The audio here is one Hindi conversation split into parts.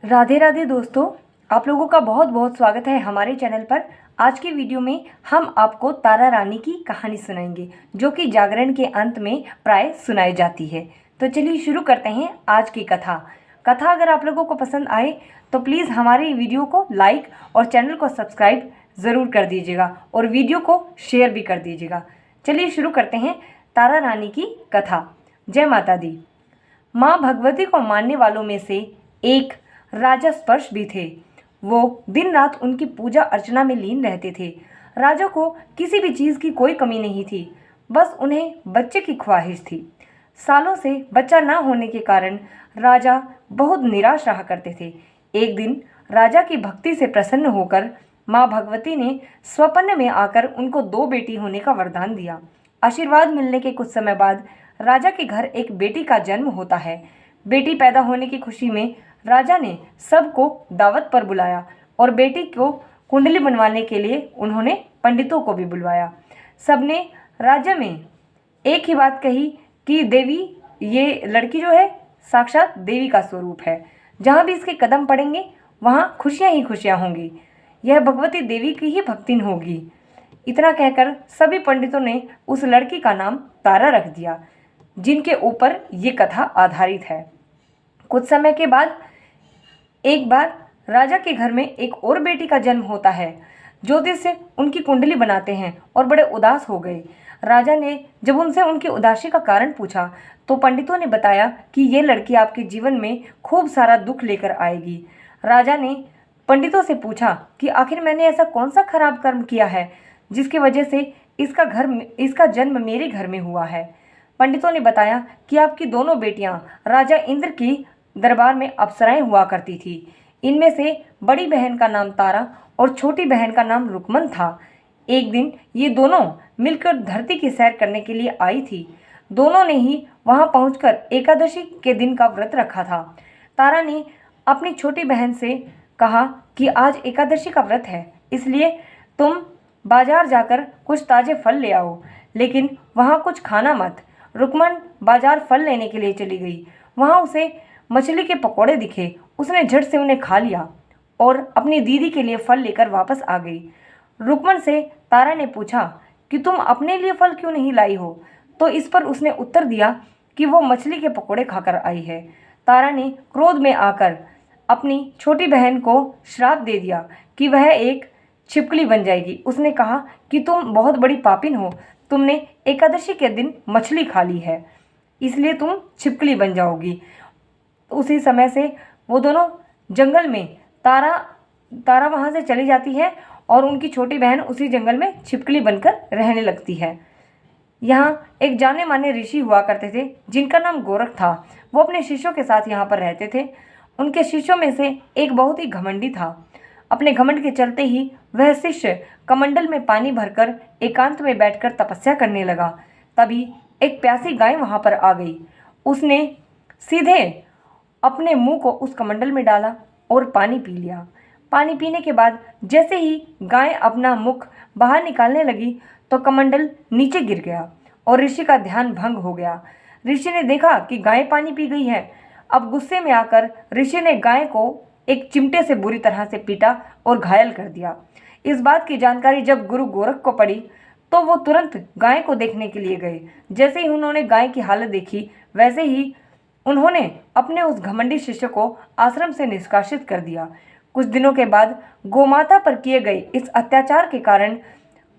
राधे राधे दोस्तों, आप लोगों का बहुत बहुत स्वागत है हमारे चैनल पर। आज की वीडियो में हम आपको तारा रानी की कहानी सुनाएंगे, जो कि जागरण के अंत में प्राय सुनाई जाती है। तो चलिए शुरू करते हैं आज की कथा। अगर आप लोगों को पसंद आए तो प्लीज़ हमारी वीडियो को लाइक और चैनल को सब्सक्राइब ज़रूर कर दीजिएगा और वीडियो को शेयर भी कर दीजिएगा। चलिए शुरू करते हैं तारा रानी की कथा। जय माता दी। माँ भगवती को मानने वालों में से एक राजा स्पर्श भी थे। वो दिन रात उनकी पूजा अर्चना में लीन रहते थे। राजा को किसी भी चीज़ की कोई कमी नहीं थी, बस उन्हें बच्चे की ख्वाहिश थी। सालों से बच्चा न होने के कारण राजा बहुत निराश रहा करते थे। एक दिन राजा की भक्ति से प्रसन्न होकर माँ भगवती ने स्वप्न में आकर उनको 2 बेटी होने का वरदान दिया। आशीर्वाद मिलने के कुछ समय बाद राजा के घर एक बेटी का जन्म होता है। बेटी पैदा होने की खुशी में राजा ने सबको दावत पर बुलाया और बेटी को कुंडली बनवाने के लिए उन्होंने पंडितों को भी बुलवाया। सबने राज्य में एक ही बात कही कि देवी, ये लड़की जो है साक्षात देवी का स्वरूप है। जहाँ भी इसके कदम पड़ेंगे वहाँ खुशियाँ ही खुशियाँ होंगी। यह भगवती देवी की ही भक्तिन होगी। इतना कहकर सभी पंडितों ने उस लड़की का नाम तारा रख दिया, जिनके ऊपर ये कथा आधारित है। कुछ समय के बाद एक बार राजा के घर में एक और बेटी का जन्म होता है। ज्योतिष से उनकी कुंडली बनाते हैं और बड़े उदास हो गए। राजा ने जब उनसे उनकी उदासी का कारण पूछा तो पंडितों ने बताया कि ये लड़की आपके जीवन में खूब सारा दुख लेकर आएगी। राजा ने पंडितों से पूछा कि आखिर मैंने ऐसा कौन सा खराब कर्म किया है जिसकी वजह से इसका जन्म मेरे घर में हुआ है। पंडितों ने बताया कि आपकी दोनों बेटियां राजा इंद्र की दरबार में अप्सराएं हुआ करती थी। इनमें से बड़ी बहन का नाम तारा और छोटी बहन का नाम रुकमन था। एक दिन ये दोनों मिलकर धरती की सैर करने के लिए आई थी। दोनों ने ही वहां पहुंचकर एकादशी के दिन का व्रत रखा था। तारा ने अपनी छोटी बहन से कहा कि आज एकादशी का व्रत है, इसलिए तुम बाजार जाकर कुछ ताजे फल ले आओ, लेकिन वहां कुछ खाना मत। रुकमन बाजार फल लेने के लिए चली गई। वहां उसे मछली के पकोड़े दिखे। उसने झट से उन्हें खा लिया और अपनी दीदी के लिए फल लेकर वापस आ गई। रुकमन से तारा ने पूछा कि तुम अपने लिए फल क्यों नहीं लाई हो, तो इस पर उसने उत्तर दिया कि वो मछली के पकोड़े खाकर आई है। तारा ने क्रोध में आकर अपनी छोटी बहन को श्राप दे दिया कि वह एक छिपकली बन जाएगी। उसने कहा कि तुम बहुत बड़ी पापिन हो, तुमने एकादशी के दिन मछली खा ली है, इसलिए तुम छिपकली बन जाओगी। उसी समय से वो दोनों जंगल में तारा वहाँ से चली जाती है और उनकी छोटी बहन उसी जंगल में छिपकली बनकर रहने लगती है। यहाँ एक जाने माने ऋषि हुआ करते थे जिनका नाम गोरख था। वो अपने शिष्यों के साथ यहाँ पर रहते थे। उनके शिष्यों में से एक बहुत ही घमंडी था। अपने घमंड के चलते ही वह शिष्य कमंडल में पानी भरकर एकांत में बैठकर तपस्या करने लगा। तभी एक प्यासी गाय वहाँ पर आ गई। उसने सीधे अपने मुंह को उस कमंडल में डाला और पानी पी लिया। पानी पीने के बाद जैसे ही गाय अपना मुख बाहर निकालने लगी तो कमंडल नीचे गिर गया और ऋषि का ध्यान भंग हो गया। ऋषि ने देखा कि गाय पानी पी गई है। अब गुस्से में आकर ऋषि ने गाय को एक चिमटे से बुरी तरह से पीटा और घायल कर दिया। इस बात की जानकारी जब गुरु गोरख को पड़ी तो वो तुरंत गाय को देखने के लिए गए। जैसे ही उन्होंने गाय की हालत देखी, वैसे ही उन्होंने अपने उस घमंडी शिष्य को आश्रम से निष्कासित कर दिया। कुछ दिनों के बाद गोमाता पर किए गए इस अत्याचार के कारण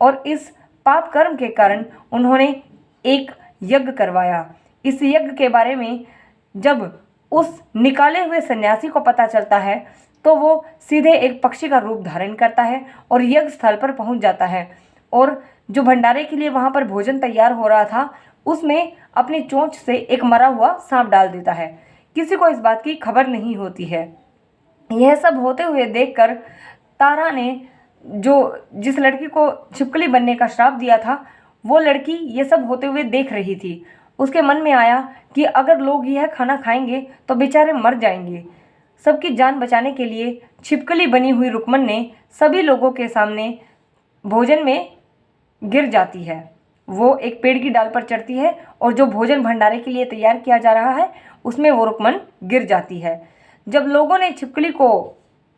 और इस पाप कर्म के कारण उन्होंने एक यज्ञ करवाया। इस यज्ञ के बारे में जब उस निकाले हुए सन्यासी को पता चलता है तो वो सीधे एक पक्षी का रूप धारण करता है और यज्ञ स्थल पर पहुंच जाता है और जो भंडारे के लिए वहां पर भोजन तैयार हो रहा था उसमें अपनी चोंच से एक मरा हुआ सांप डाल देता है। किसी को इस बात की खबर नहीं होती है। यह सब होते हुए देखकर तारा ने जिस लड़की को छिपकली बनने का श्राप दिया था, वो लड़की ये सब होते हुए देख रही थी। उसके मन में आया कि अगर लोग यह खाना खाएंगे तो बेचारे मर जाएंगे। सबकी जान बचाने के लिए छिपकली बनी हुई रुकमन ने सभी लोगों के सामने भोजन में गिर जाती है। वो एक पेड़ की डाल पर चढ़ती है और जो भोजन भंडारे के लिए तैयार किया जा रहा है उसमें वो रुकमन गिर जाती है। जब लोगों ने छिपकली को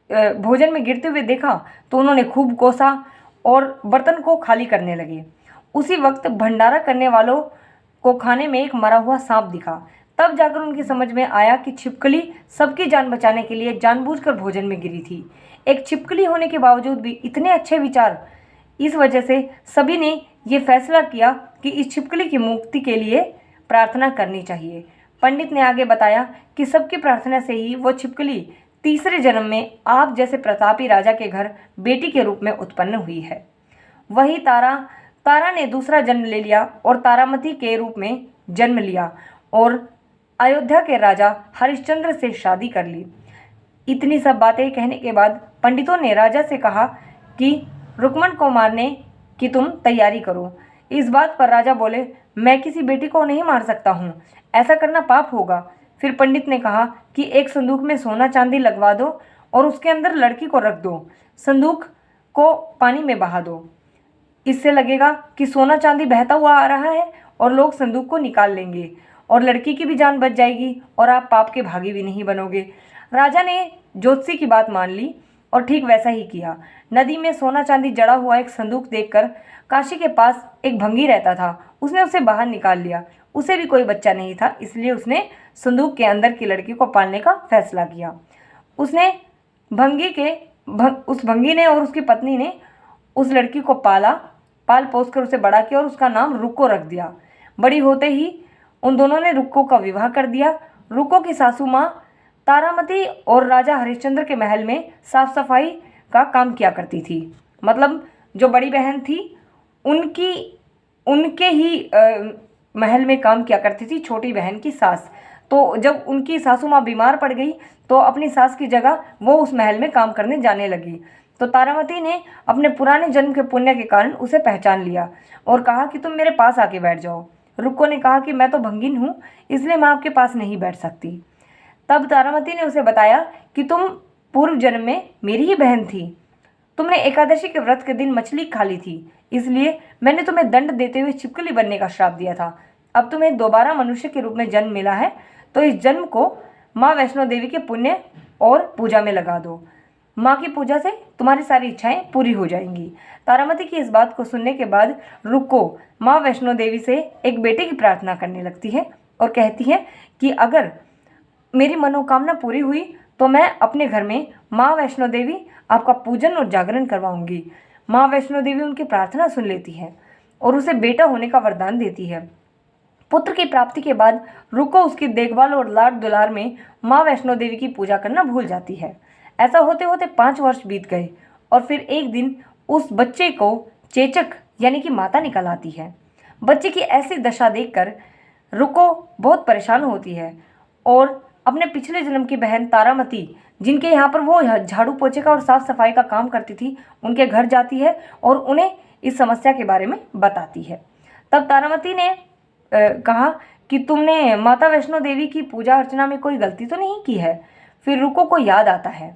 भोजन में गिरते हुए देखा तो उन्होंने खूब कोसा और बर्तन को खाली करने लगे। उसी वक्त भंडारा करने वालों को खाने में एक मरा हुआ सांप दिखा। तब जाकर उनकी समझ में आया कि छिपकली सबकी जान बचाने के लिए जानबूझकर भोजन में गिरी थी। एक छिपकली होने के बावजूद भी इतने अच्छे विचार, इस वजह से सभी ने ये फैसला किया कि इस छिपकली की मुक्ति के लिए प्रार्थना करनी चाहिए। पंडित ने आगे बताया कि सबकी प्रार्थना से ही वो छिपकली तीसरे जन्म में आप जैसे प्रतापी राजा के घर बेटी के रूप में उत्पन्न हुई है। वही तारा ने दूसरा जन्म ले लिया और तारामती के रूप में जन्म लिया और अयोध्या के राजा हरिश्चंद्र से शादी कर ली। इतनी सब बातें कहने के बाद पंडितों ने राजा से कहा कि रुक्मण को मारने की तुम तैयारी करो। इस बात पर राजा बोले, मैं किसी बेटी को नहीं मार सकता हूँ, ऐसा करना पाप होगा। फिर पंडित ने कहा कि एक संदूक में सोना चांदी लगवा दो और उसके अंदर लड़की को रख दो। संदूक को पानी में बहा दो। इससे लगेगा कि सोना चांदी बहता हुआ आ रहा है और लोग संदूक को निकाल लेंगे और लड़की की भी जान बच जाएगी और आप पाप के भागी भी नहीं बनोगे। राजा ने ज्योतिषी की बात मान ली और ठीक वैसा ही किया। नदी में सोना चांदी जड़ा हुआ एक संदूक देखकर काशी के पास एक भंगी रहता था, उसने उसे बाहर निकाल लिया। उसे भी कोई बच्चा नहीं था, इसलिए उसने संदूक के अंदर की लड़की को पालने का फैसला किया। उस भंगी ने और उसकी पत्नी ने उस लड़की को पाल पोस कर उसे बड़ा किया और उसका नाम रुक्को रख दिया। बड़ी होते ही उन दोनों ने रुक्को का विवाह कर दिया। रुक्को की सासू माँ तारामती और राजा हरिश्चंद्र के महल में साफ सफाई का काम किया करती थी। मतलब जो बड़ी बहन थी उनके ही महल में काम किया करती थी छोटी बहन की सास। तो जब उनकी सासू माँ बीमार पड़ गई तो अपनी सास की जगह वो उस महल में काम करने जाने लगी। तो तारामती ने अपने पुराने जन्म के पुण्य के कारण उसे पहचान लिया और कहा कि तुम मेरे पास आके बैठ जाओ। रुक्को ने कहा कि मैं तो भंगिन हूँ, इसलिए मैं आपके पास नहीं बैठ सकती। तब तारामती ने उसे बताया कि तुम पूर्व जन्म में मेरी ही बहन थी। तुमने एकादशी के व्रत के दिन मछली खा ली थी, इसलिए मैंने तुम्हें दंड देते हुए छिपकली बनने का श्राप दिया था। अब तुम्हें दोबारा मनुष्य के रूप में जन्म मिला है, तो इस जन्म को माँ वैष्णो देवी के पुण्य और पूजा में लगा दो। माँ की पूजा से तुम्हारी सारी इच्छाएं पूरी हो जाएंगी। तारामती की इस बात को सुनने के बाद रुक्को माँ वैष्णो देवी से एक बेटे की प्रार्थना करने लगती है और कहती है कि अगर मेरी मनोकामना पूरी हुई तो मैं अपने घर में माँ वैष्णो देवी आपका पूजन और जागरण करवाऊंगी। माँ वैष्णो देवी उनकी प्रार्थना सुन लेती है और उसे बेटा होने का वरदान देती है। पुत्र की प्राप्ति के बाद रुक्को उसकी देखभाल और लाड दुलार में माँ वैष्णो देवी की पूजा करना भूल जाती है। ऐसा होते होते 5 वर्ष बीत गए और फिर एक दिन उस बच्चे को चेचक यानी कि माता निकल आती है। बच्चे की ऐसी दशा देखकर रुक्को बहुत परेशान होती है और अपने पिछले जन्म की बहन तारामती, जिनके यहाँ पर वो झाड़ू पोछे का और साफ सफाई का काम करती थी, उनके घर जाती है और उन्हें इस समस्या के बारे में बताती है। तब तारामती ने कहा कि तुमने माता वैष्णो देवी की पूजा अर्चना में कोई गलती तो नहीं की है। फिर रुक्को को याद आता है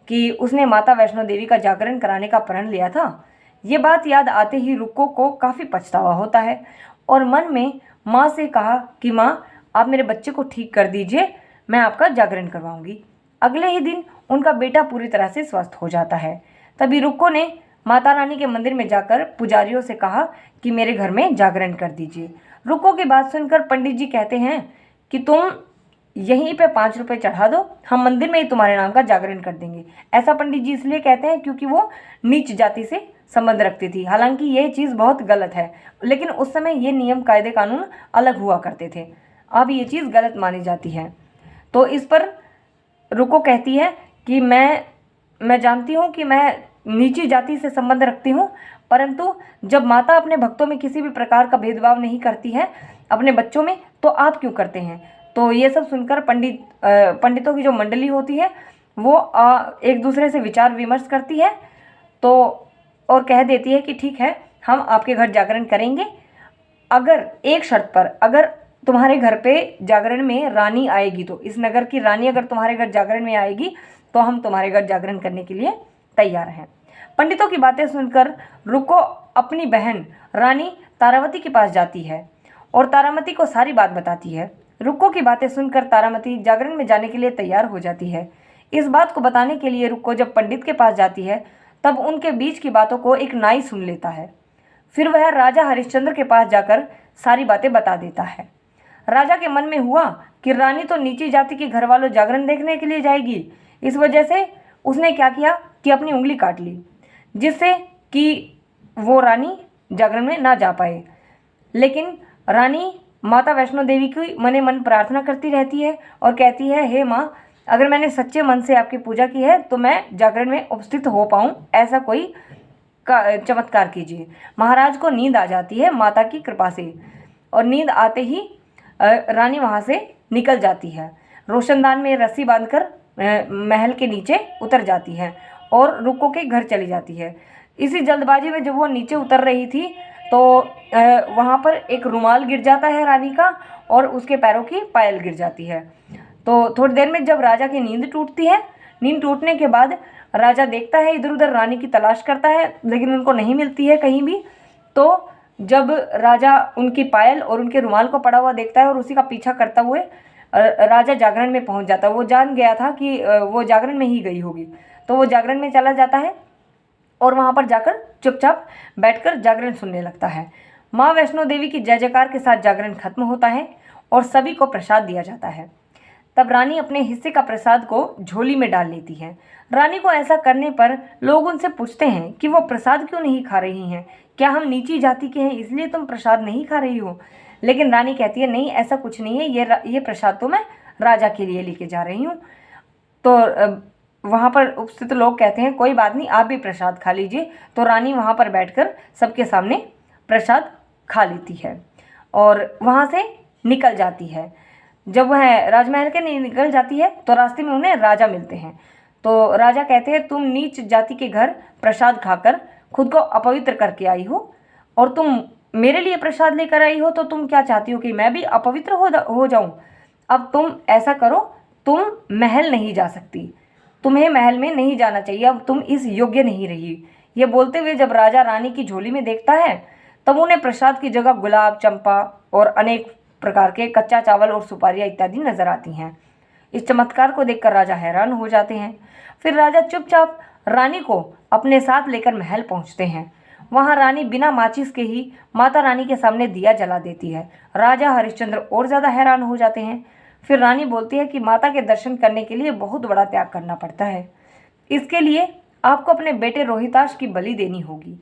कि उसने माता वैष्णो देवी का जागरण कराने का प्रण लिया था। ये बात याद आते ही रुक्को को काफ़ी पछतावा होता है और मन में माँ से कहा कि माँ, आप मेरे बच्चे को ठीक कर दीजिए, मैं आपका जागरण करवाऊंगी। अगले ही दिन उनका बेटा पूरी तरह से स्वस्थ हो जाता है। तभी रुक्को ने माता रानी के मंदिर में जाकर पुजारियों से कहा कि मेरे घर में जागरण कर दीजिए। रुक्को की बात सुनकर पंडित जी कहते हैं कि तुम यहीं पे 5 रुपये चढ़ा दो, हम मंदिर में ही तुम्हारे नाम का जागरण कर देंगे। ऐसा पंडित जी इसलिए कहते हैं क्योंकि वो नीच जाति से संबंध रखती थी। हालांकि ये चीज़ बहुत गलत है, लेकिन उस समय ये नियम कायदे कानून अलग हुआ करते थे। अब ये चीज़ गलत मानी जाती है। तो इस पर रुक्को कहती है कि मैं जानती हूँ कि मैं नीची जाति से संबंध रखती हूँ, परंतु जब माता अपने भक्तों में किसी भी प्रकार का भेदभाव नहीं करती है अपने बच्चों में, तो आप क्यों करते हैं। तो ये सब सुनकर पंडितों की जो मंडली होती है वो एक दूसरे से विचार विमर्श करती है तो और कह देती है कि ठीक है, हम आपके घर जागरण करेंगे, अगर एक शर्त पर, अगर तुम्हारे घर पे जागरण में रानी आएगी, तो इस नगर की रानी अगर तुम्हारे घर जागरण में आएगी तो हम तुम्हारे घर जागरण करने के लिए तैयार हैं। पंडितों की बातें सुनकर रुक्को अपनी बहन रानी तारावती के पास जाती है और तारामती को सारी बात बताती है। रुक्को की बातें सुनकर तारामती जागरण में जाने के लिए तैयार हो जाती है। इस बात को बताने के लिए रुक्को जब पंडित के पास जाती है तब उनके बीच की बातों को एक नाई सुन लेता है। फिर वह राजा हरिश्चंद्र के पास जाकर सारी बातें बता देता है। राजा के मन में हुआ कि रानी तो नीची जाति के घर वालों जागरण देखने के लिए जाएगी, इस वजह से उसने क्या किया कि अपनी उंगली काट ली, जिससे कि वो रानी जागरण में ना जा पाए। लेकिन रानी माता वैष्णो देवी की मने मन प्रार्थना करती रहती है और कहती है, हे माँ, अगर मैंने सच्चे मन से आपकी पूजा की है तो मैं जागरण में उपस्थित हो पाऊँ, ऐसा कोई चमत्कार कीजिए। महाराज को नींद आ जाती है माता की कृपा से, और नींद आते ही रानी वहाँ से निकल जाती है। रोशनदान में रस्सी बांधकर महल के नीचे उतर जाती है और रुक्को के घर चली जाती है। इसी जल्दबाजी में जब वो नीचे उतर रही थी तो वहाँ पर एक रुमाल गिर जाता है रानी का और उसके पैरों की पायल गिर जाती है। तो थोड़ी देर में जब राजा की नींद टूटती है, नींद टूटने के बाद राजा देखता है इधर उधर, रानी की तलाश करता है लेकिन उनको नहीं मिलती है कहीं भी। तो जब राजा उनकी पायल और उनके रुमाल को पड़ा हुआ देखता है और उसी का पीछा करता हुए राजा जागरण में पहुंच जाता है। वो जान गया था कि वो जागरण में ही गई होगी, तो वो जागरण में चला जाता है और वहाँ पर जाकर चुपचाप बैठकर जागरण सुनने लगता है। माँ वैष्णो देवी की जय जयकार के साथ जागरण खत्म होता है और सभी को प्रसाद दिया जाता है। तब रानी अपने हिस्से का प्रसाद को झोली में डाल लेती है। रानी को ऐसा करने पर लोग उनसे पूछते हैं कि वो प्रसाद क्यों नहीं खा रही हैं, क्या हम नीची जाति के हैं इसलिए तुम प्रसाद नहीं खा रही हो? लेकिन रानी कहती है, नहीं, ऐसा कुछ नहीं है, ये प्रसाद तो मैं राजा के लिए लेके जा रही हूँ। तो वहाँ पर उपस्थित लोग कहते हैं, कोई बात नहीं, आप भी प्रसाद खा लीजिए। तो रानी वहाँ पर बैठकर सबके सामने प्रसाद खा लेती है और वहाँ से निकल जाती है। जब वह राजमहल के निकल जाती है तो रास्ते में उन्हें राजा मिलते हैं। तो राजा कहते हैं, तुम नीच जाति के घर प्रसाद खाकर खुद को अपवित्र करके आई हो और तुम मेरे लिए प्रसाद लेकर आई हो, तो तुम क्या चाहती हो कि मैं भी अपवित्र हो जाऊं? अब तुम ऐसा करो, तुम महल नहीं जा सकती, तुम्हें महल में नहीं जाना चाहिए, अब तुम इस योग्य नहीं रही। ये बोलते हुए जब राजा रानी की झोली में देखता है तब उन्हें प्रसाद की जगह गुलाब, चंपा और अनेक प्रकार के कच्चा चावल और सुपारियाँ इत्यादि नजर आती हैं। इस चमत्कार को देखकर राजा हैरान हो जाते हैं। फिर राजा चुपचाप रानी को अपने साथ लेकर महल पहुंचते हैं। वहां रानी बिना माचिस के ही माता रानी के सामने दिया जला देती है। राजा हरिश्चंद्र और ज़्यादा हैरान हो जाते हैं। फिर रानी बोलती है कि माता के दर्शन करने के लिए बहुत बड़ा त्याग करना पड़ता है, इसके लिए आपको अपने बेटे रोहिताश की बलि देनी होगी,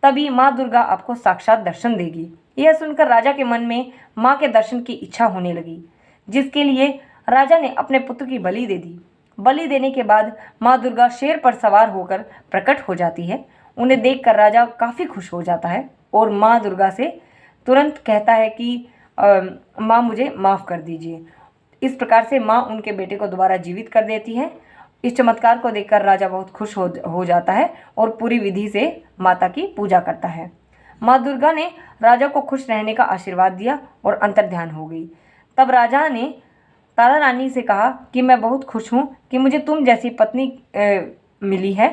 तभी माँ दुर्गा आपको साक्षात दर्शन देगी। यह सुनकर राजा के मन में माँ के दर्शन की इच्छा होने लगी, जिसके लिए राजा ने अपने पुत्र की बलि दे दी। बलि देने के बाद माँ दुर्गा शेर पर सवार होकर प्रकट हो जाती है। उन्हें देखकर राजा काफ़ी खुश हो जाता है और माँ दुर्गा से तुरंत कहता है कि माँ मुझे माफ़ कर दीजिए। इस प्रकार से माँ उनके बेटे को दोबारा जीवित कर देती है। इस चमत्कार को देखकर राजा बहुत खुश हो जाता है और पूरी विधि से माता की पूजा करता है। माँ दुर्गा ने राजा को खुश रहने का आशीर्वाद दिया और अंतर्ध्यान हो गई। तब राजा ने तारा रानी से कहा कि मैं बहुत खुश हूँ कि मुझे तुम जैसी पत्नी मिली है।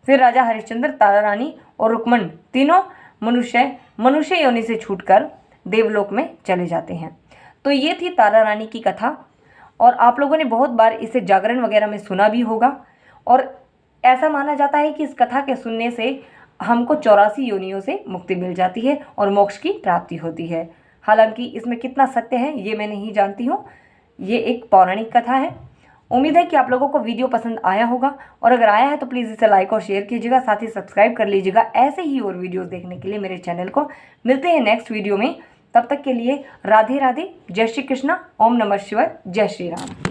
फिर राजा हरिश्चंद्र, तारा रानी और रुक्मण तीनों मनुष्य योनि से छूटकर देवलोक में चले जाते हैं। तो ये थी तारा रानी की कथा और आप लोगों ने बहुत बार इसे जागरण वगैरह में सुना भी होगा और ऐसा माना जाता है कि इस कथा के सुनने से हमको 84 योनियों से मुक्ति मिल जाती है और मोक्ष की प्राप्ति होती है। हालांकि इसमें कितना सत्य है ये मैं नहीं जानती हूँ, ये एक पौराणिक कथा है। उम्मीद है कि आप लोगों को वीडियो पसंद आया होगा और अगर आया है तो प्लीज़ इसे लाइक और शेयर कीजिएगा, साथ ही सब्सक्राइब कर लीजिएगा ऐसे ही और वीडियोस देखने के लिए मेरे चैनल को। मिलते हैं नेक्स्ट वीडियो में, तब तक के लिए राधे राधे, जय श्री कृष्णा, ओम नमः शिवाय, जय श्री राम।